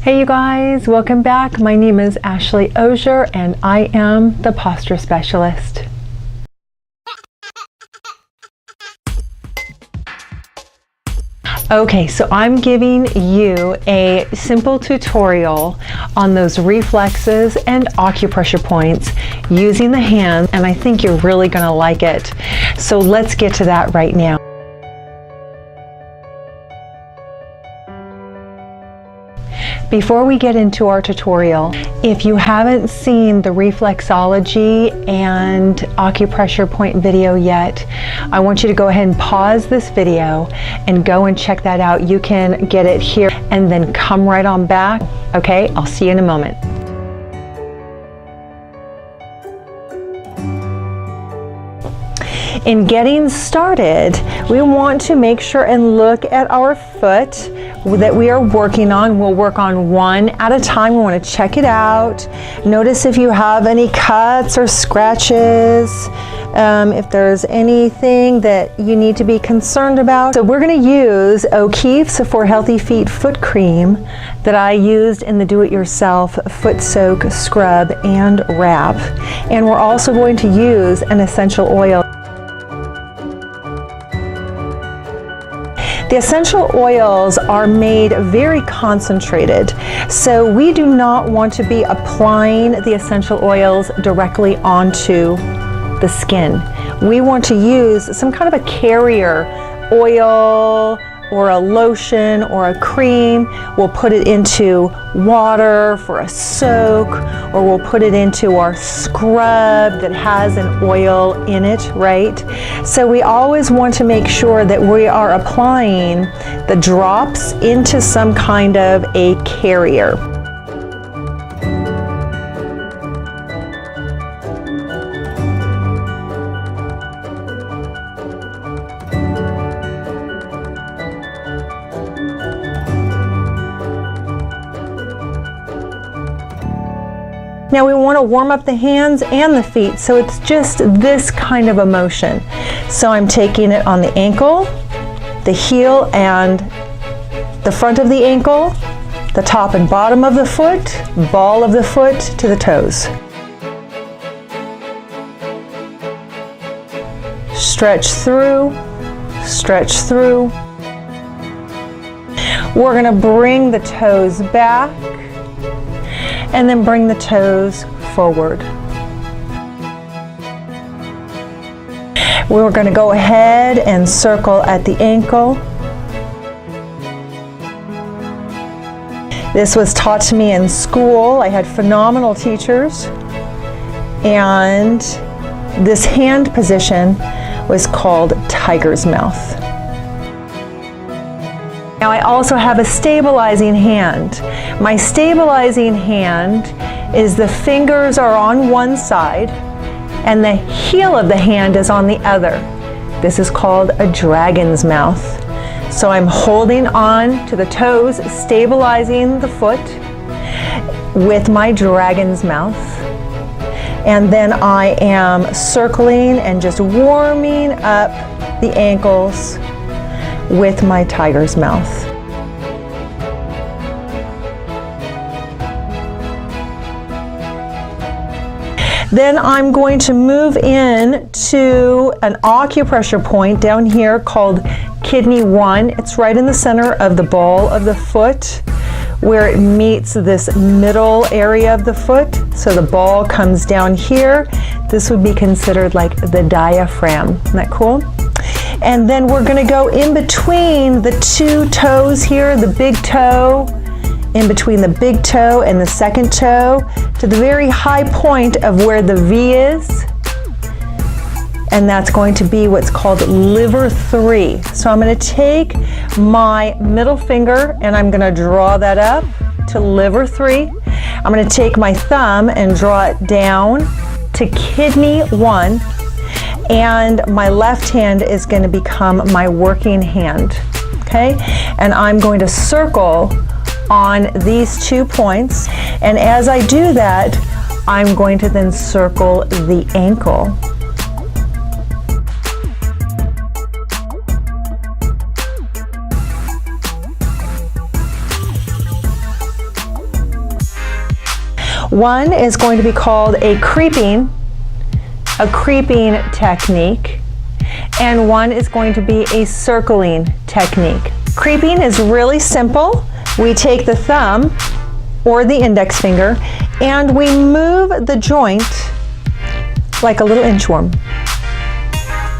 Hey you guys, welcome back. My name is Ashley Osier and I am the posture specialist. Okay, so I'm giving you a simple tutorial on those reflexes and acupressure points using the hands, and I think you're really going to like it. So let's get to that right now. Before we get into our tutorial, if you haven't seen the reflexology and acupressure point video yet, I want you to go ahead and pause this video and go and check that out. You can get it here and then come right on back. Okay, I'll see you in a moment. In getting started, we want to make sure and look at our foot that we are working on. We'll work on one at a time. We want to check it out. Notice if you have any cuts or scratches, if there's anything that you need to be concerned about. So we're going to use O'Keeffe's For Healthy Feet foot cream that I used in the do-it-yourself foot soak, scrub, and wrap. And we're also going to use an essential oil. The essential oils are made very concentrated, so we do not want to be applying the essential oils directly onto the skin. We want to use some kind of a carrier oil or a lotion or a cream. We'll put it into water for a soak, or we'll put it into our scrub that has an oil in it, right? So we always want to make sure that we are applying the drops into some kind of a carrier. Now we want to warm up the hands and the feet, so it's just this kind of a motion. So I'm taking it on the ankle, the heel and the front of the ankle, the top and bottom of the foot, ball of the foot to the toes. Stretch through, stretch through. We're going to bring the toes back and then bring the toes forward. We're going to go ahead and circle at the ankle. This was taught to me in school. I had phenomenal teachers, and this hand position was called tiger's mouth. Now I also have a stabilizing hand. My stabilizing hand is the fingers are on one side and the heel of the hand is on the other. This is called a dragon's mouth. So I'm holding on to the toes, stabilizing the foot with my dragon's mouth. And then I am circling and just warming up the ankles with my tiger's mouth. Then I'm going to move in to an acupressure point down here called kidney 1. It's right in the center of the ball of the foot where it meets this middle area of the foot. So the ball comes down here. This would be considered like the diaphragm. Isn't that cool? And then we're going to go in between the two toes here, the big toe, in between the big toe and the second toe to the very high point of where the V is. And that's going to be what's called liver 3. So I'm going to take my middle finger and I'm going to draw that up to liver 3. I'm going to take my thumb and draw it down to kidney 1. And my left hand is going to become my working hand, okay? And I'm going to circle on these 2 points, and as I do that, I'm going to then circle the ankle. One is going to be called a creeping technique, and one is going to be a circling technique. Creeping is really simple. We take the thumb or the index finger and we move the joint like a little inchworm.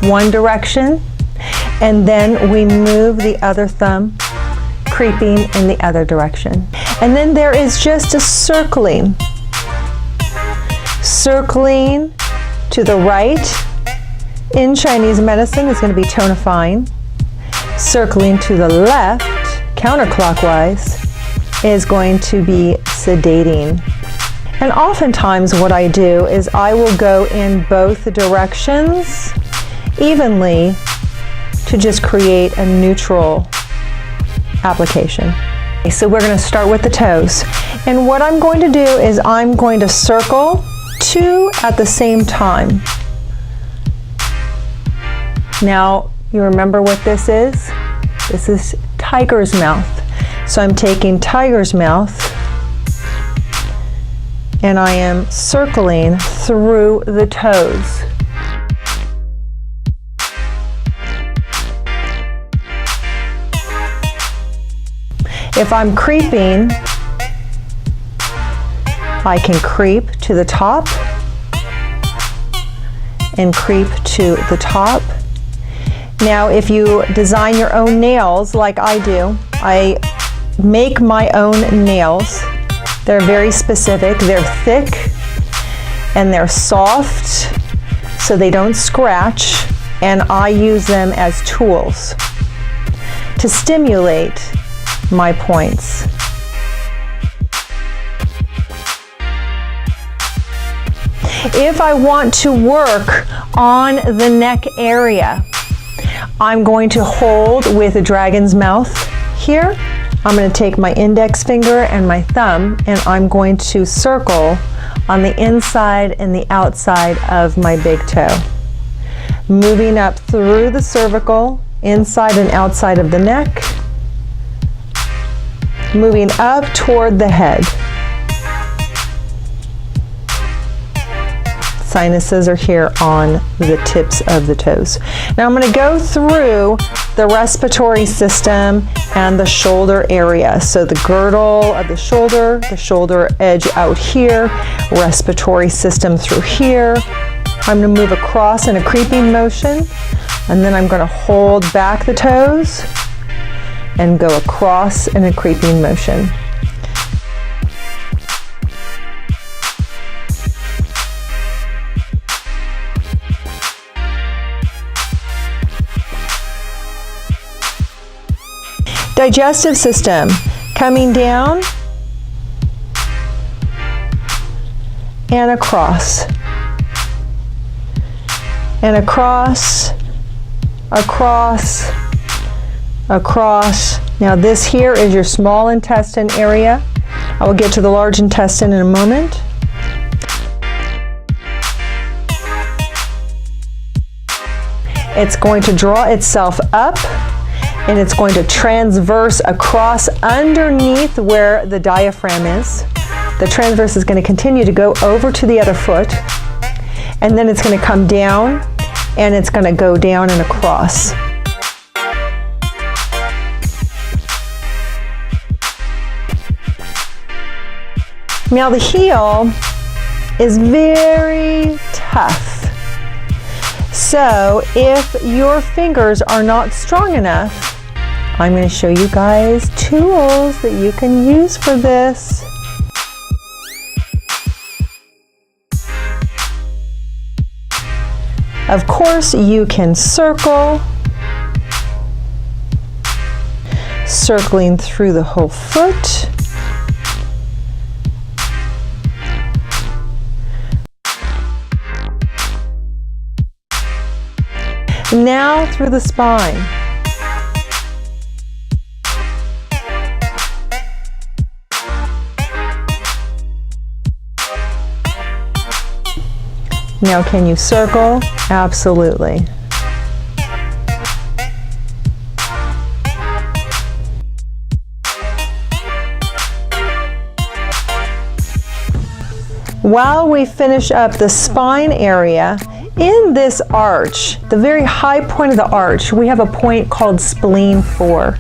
One direction, and then we move the other thumb, creeping in the other direction. And then there is just a circling. Circling to the right in Chinese medicine is going to be tonifying. Circling to the left, counterclockwise, is going to be sedating. And oftentimes what I do is I will go in both directions evenly to just create a neutral application. So we're going to start with the toes. And what I'm going to do is I'm going to circle 2 at the same time. Now, you remember what this is? This is tiger's mouth. So I'm taking tiger's mouth and I am circling through the toes. If I'm creeping, I can creep to the top and creep to the top. Now, if you design your own nails like I do, I make my own nails. They're very specific. They're thick and they're soft so they don't scratch, and I use them as tools to stimulate my points. If I want to work on the neck area, I'm going to hold with a dragon's mouth here. I'm going to take my index finger and my thumb and I'm going to circle on the inside and the outside of my big toe. Moving up through the cervical, inside and outside of the neck. Moving up toward the head. Sinuses are here on the tips of the toes. Now I'm going to go through the respiratory system and the shoulder area. So the girdle of the shoulder edge out here, respiratory system through here. I'm going to move across in a creeping motion, and then I'm going to hold back the toes and go across in a creeping motion. Digestive system, coming down and across, and across, across, across. Now this here is your small intestine area. I will get to the large intestine in a moment. It's going to draw itself up and it's going to transverse across underneath where the diaphragm is. The transverse is going to continue to go over to the other foot, and then it's going to come down and it's going to go down and across. Now the heel is very tough. So if your fingers are not strong enough, I'm going to show you guys tools that you can use for this. Of course, you can circle, circling through the whole foot. Now through the spine. Now, can you circle? Absolutely. While we finish up the spine area, in this arch, the very high point of the arch, we have a point called spleen 4.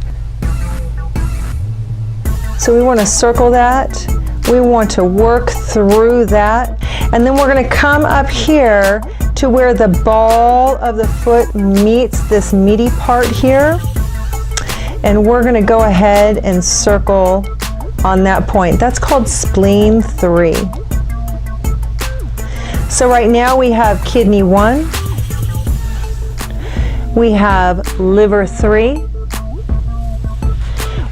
So we want to circle that. We want to work through that. And then we're going to come up here to where the ball of the foot meets this meaty part here. And we're going to go ahead and circle on that point. That's called spleen 3. So right now we have kidney 1, we have liver 3,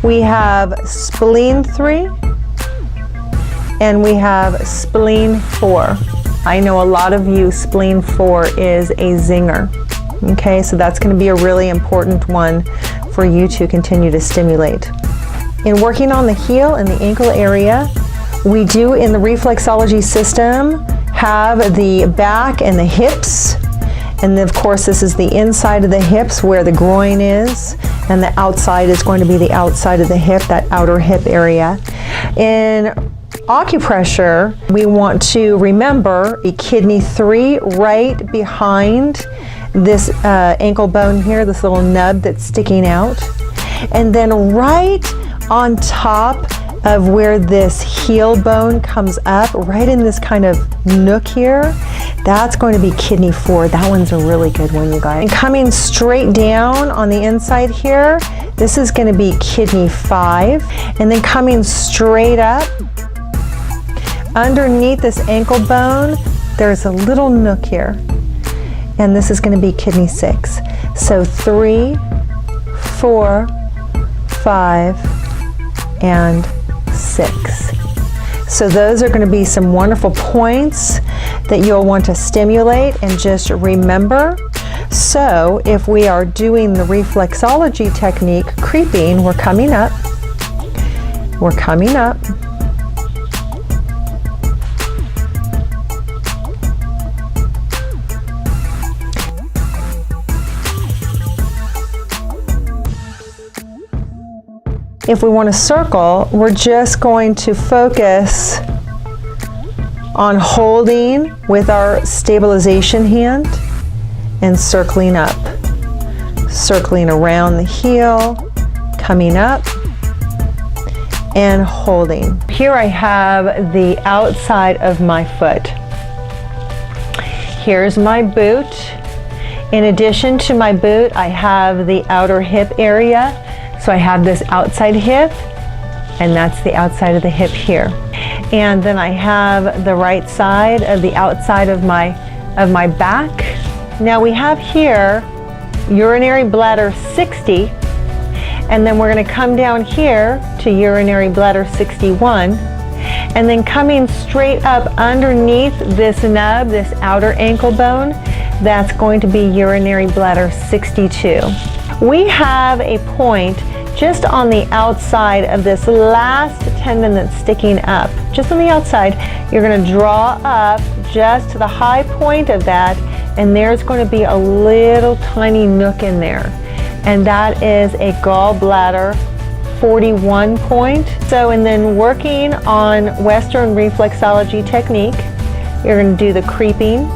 we have spleen 3, and we have spleen 4. I know a lot of you, spleen 4 is a zinger. Okay, so that's going to be a really important one for you to continue to stimulate. In working on the heel and the ankle area, we do in the reflexology system have the back and the hips, and then of course this is the inside of the hips where the groin is, and the outside is going to be the outside of the hip, that outer hip area. In acupressure, we want to remember a kidney 3 right behind this ankle bone here, this little nub that's sticking out, and then right on top of where this heel bone comes up, right in this kind of nook here, that's going to be kidney 4. That one's a really good one, you guys. And coming straight down on the inside here, this is going to be kidney 5. And then coming straight up, underneath this ankle bone, there's a little nook here. And this is going to be kidney 6. So 3, 4, 5, and 6. So those are going to be some wonderful points that you'll want to stimulate and just remember. So if we are doing the reflexology technique, creeping, we're coming up, we're coming up, if we want to circle, we're just going to focus on holding with our stabilization hand and circling up. Circling around the heel, coming up, and holding. Here I have the outside of my foot. Here's my boot. In addition to my boot, I have the outer hip area. So I have this outside hip, and that's the outside of the hip here. And then I have the right side of the outside of my back. Now we have here urinary bladder 60, and then we're going to come down here to urinary bladder 61, and then coming straight up underneath this nub, this outer ankle bone, that's going to be urinary bladder 62. We have a point just on the outside of this last tendon that's sticking up. Just on the outside, you're going to draw up just to the high point of that, and there's going to be a little tiny nook in there. And that is a gallbladder 41 point. So, and then working on Western reflexology technique, you're going to do the creeping.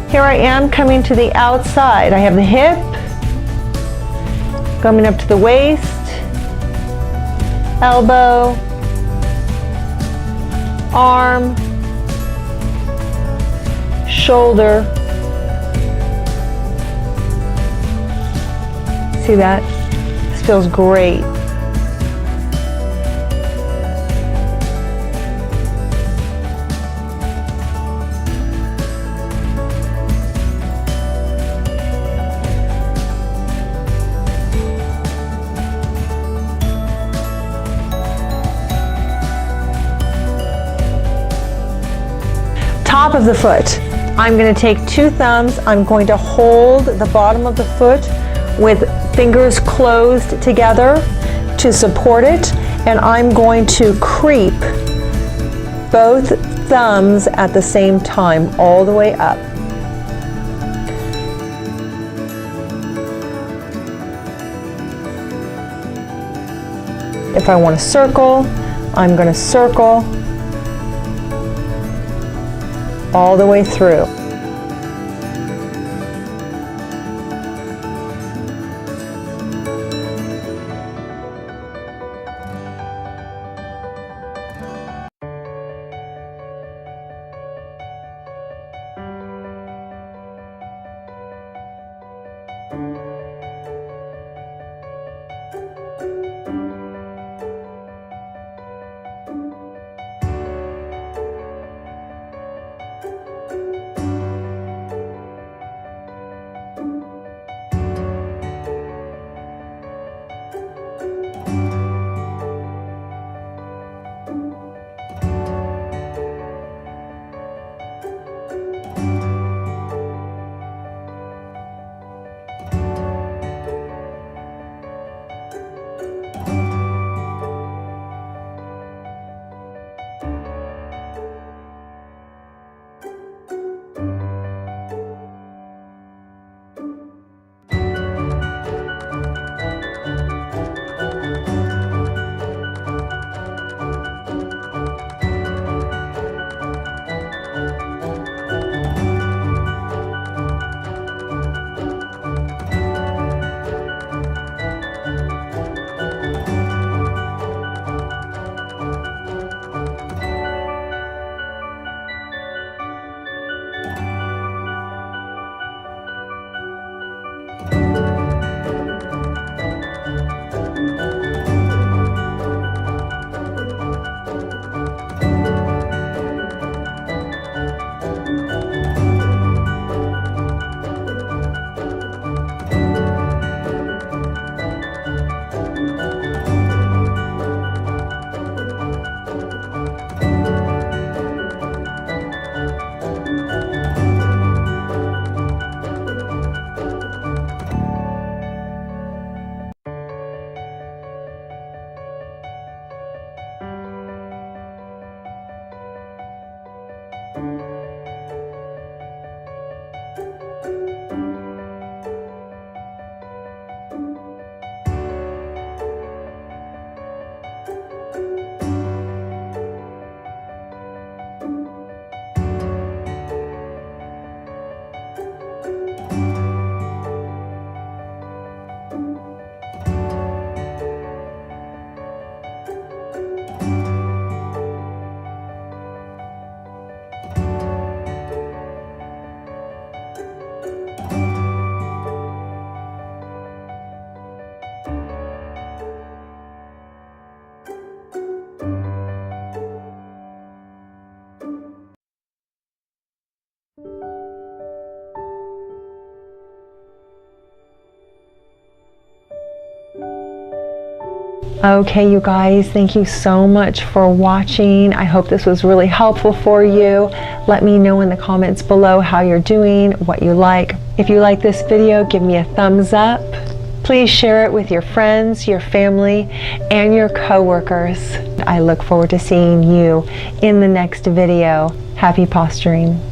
Here I am coming to the outside. I have the hip, coming up to the waist, elbow, arm, shoulder. See that? This feels great. Top of the foot. I'm going to take 2 thumbs. I'm going to hold the bottom of the foot with fingers closed together to support it, and I'm going to creep both thumbs at the same time, all the way up. If I want to circle, I'm going to circle all the way through. Okay, you guys, thank you so much for watching. I hope this was really helpful for you. Let me know in the comments below how you're doing, what you like. If you like this video, give me a thumbs up. Please share it with your friends, your family, and your coworkers. I look forward to seeing you in the next video. Happy posturing.